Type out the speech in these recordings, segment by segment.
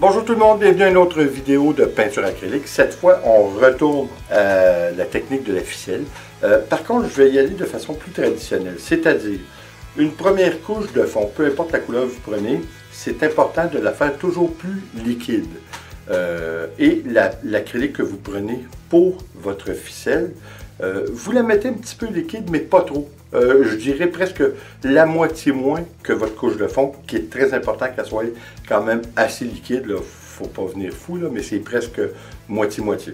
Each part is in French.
Bonjour tout le monde, bienvenue à une autre vidéo de peinture acrylique. Cette fois, on retourne à la technique de la ficelle. Par contre, je vais y aller de façon plus traditionnelle, c'est-à-dire une première couche de fond, peu importe la couleur que vous prenez, c'est important de la faire toujours plus liquide. Et l'acrylique que vous prenez pour votre ficelle, vous la mettez un petit peu liquide, mais pas trop. Je dirais presque la moitié moins que votre couche de fond, qui est très important qu'elle soit quand même assez liquide. Il ne faut pas venir fou, là, mais c'est presque moitié-moitié.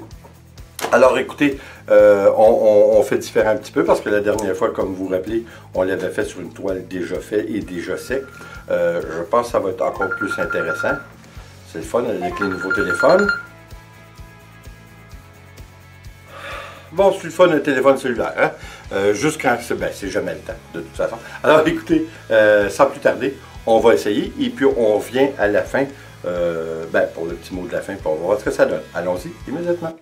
Alors écoutez, on fait différent un petit peu parce que la dernière fois, comme vous vous rappelez, on l'avait fait sur une toile déjà faite et déjà sec. Je pense que ça va être encore plus intéressant. C'est le fun avec les nouveaux téléphones. Bon, c'est le fun un téléphone cellulaire, hein? Juste quand c'est jamais le temps, de toute façon. Alors écoutez, sans plus tarder, on va essayer et puis on revient à la fin, pour le petit mot de la fin, pour voir ce que ça donne. Allons-y immédiatement.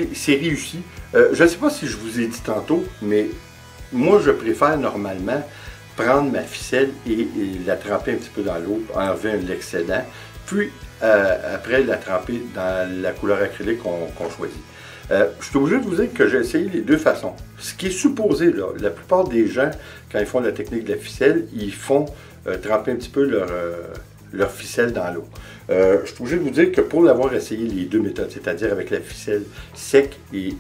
écoutez, c'est réussi. Je ne sais pas si je vous ai dit tantôt, mais moi, je préfère normalement prendre ma ficelle et la tremper un petit peu dans l'eau, enlever l'excédent, puis après la tremper dans la couleur acrylique qu'on choisit. Je suis obligé de vous dire que j'ai essayé les deux façons. Ce qui est supposé, là, la plupart des gens, quand ils font la technique de la ficelle, ils font tremper un petit peu leur ficelle dans l'eau. Je suis obligé de vous dire que pour l'avoir essayé les deux méthodes, c'est-à-dire avec la ficelle sec et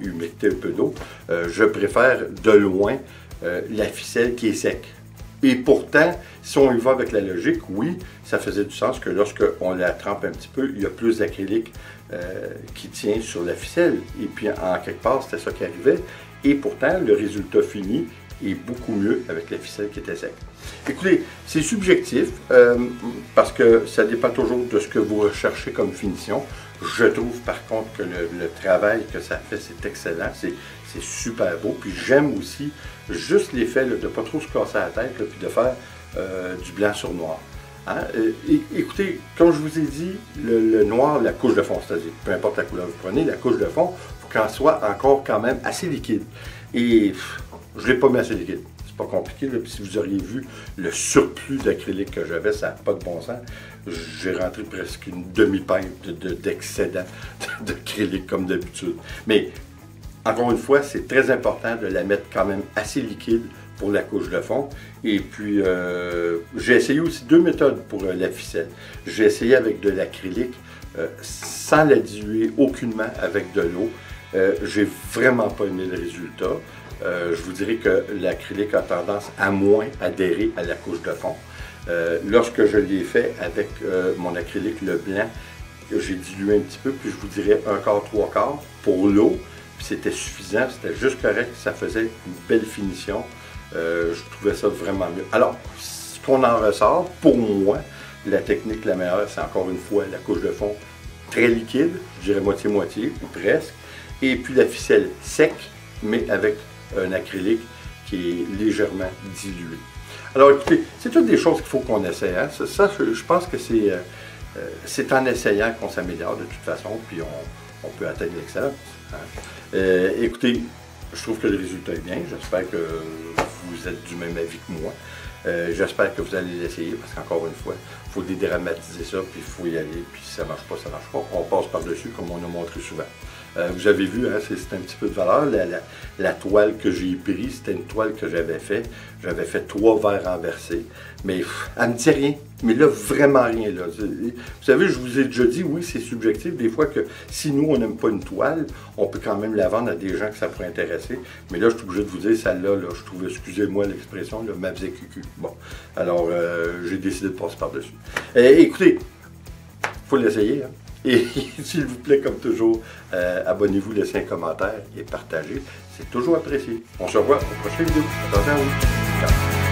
humecter un peu d'eau, je préfère de loin la ficelle qui est sec. Et pourtant, si on y va avec la logique, oui, ça faisait du sens que lorsqu'on la trempe un petit peu, il y a plus d'acrylique qui tient sur la ficelle. Et puis, en quelque part, c'était ça qui arrivait. Et pourtant, le résultat fini est beaucoup mieux avec la ficelle qui était sec. Écoutez, c'est subjectif parce que ça dépend toujours de ce que vous recherchez comme finition. Je trouve par contre que le travail que ça fait, c'est excellent, c'est super beau. Puis j'aime aussi juste l'effet de ne pas trop se casser la tête, là, puis de faire du blanc sur noir. Hein? Écoutez, comme je vous ai dit, le noir, la couche de fond, c'est-à-dire peu importe la couleur que vous prenez, la couche de fond, il faut qu'elle soit encore quand même assez liquide. Et je ne l'ai pas mis assez liquide. C'est pas compliqué. Là. Puis si vous auriez vu le surplus d'acrylique que j'avais, ça n'a pas de bon sens. J'ai rentré presque une demi-pinte d'excédent d'acrylique comme d'habitude. Mais encore une fois, c'est très important de la mettre quand même assez liquide pour la couche de fond. Et puis, j'ai essayé aussi deux méthodes pour la ficelle. J'ai essayé avec de l'acrylique sans la diluer aucunement avec de l'eau. J'ai vraiment pas aimé le résultat. Je vous dirais que l'acrylique a tendance à moins adhérer à la couche de fond. Lorsque je l'ai fait avec mon acrylique le blanc, j'ai dilué un petit peu, puis je vous dirais un quart, trois quarts pour l'eau. Puis c'était suffisant, c'était juste correct, ça faisait une belle finition. Je trouvais ça vraiment mieux. Alors, ce qu'on en ressort, pour moi, la technique la meilleure, c'est encore une fois la couche de fond très liquide, je dirais moitié-moitié ou presque, et puis la ficelle sec, mais avec un acrylique qui est légèrement dilué. Alors écoutez, c'est toutes des choses qu'il faut qu'on essaie. Hein? Ça, je pense que c'est en essayant qu'on s'améliore de toute façon, puis on peut atteindre l'excellence. Hein? Écoutez, je trouve que le résultat est bien. J'espère que vous êtes du même avis que moi. J'espère que vous allez l'essayer parce qu'encore une fois, il faut dédramatiser ça, puis il faut y aller, puis si ça ne marche pas, ça ne marche pas. On passe par-dessus comme on a montré souvent. Vous avez vu, hein, c'est un petit peu de valeur. La toile que j'ai prise, c'était une toile que j'avais fait. J'avais fait 3 verres renversés. Mais elle ne me dit rien. Mais là, vraiment rien. Là. Vous savez, je vous ai déjà dit, oui, c'est subjectif. Des fois que si nous, on n'aime pas une toile, on peut quand même la vendre à des gens que ça pourrait intéresser. Mais là, je suis obligé de vous dire, celle-là, là, je trouve, excusez-moi l'expression, ma faisait cucu. Bon, alors, j'ai décidé de passer par-dessus. Écoutez, il faut l'essayer. Hein? Et s'il vous plaît, comme toujours, abonnez-vous, laissez un commentaire et partagez. C'est toujours apprécié. On se revoit au prochain vidéo. Attention à vous. Ciao.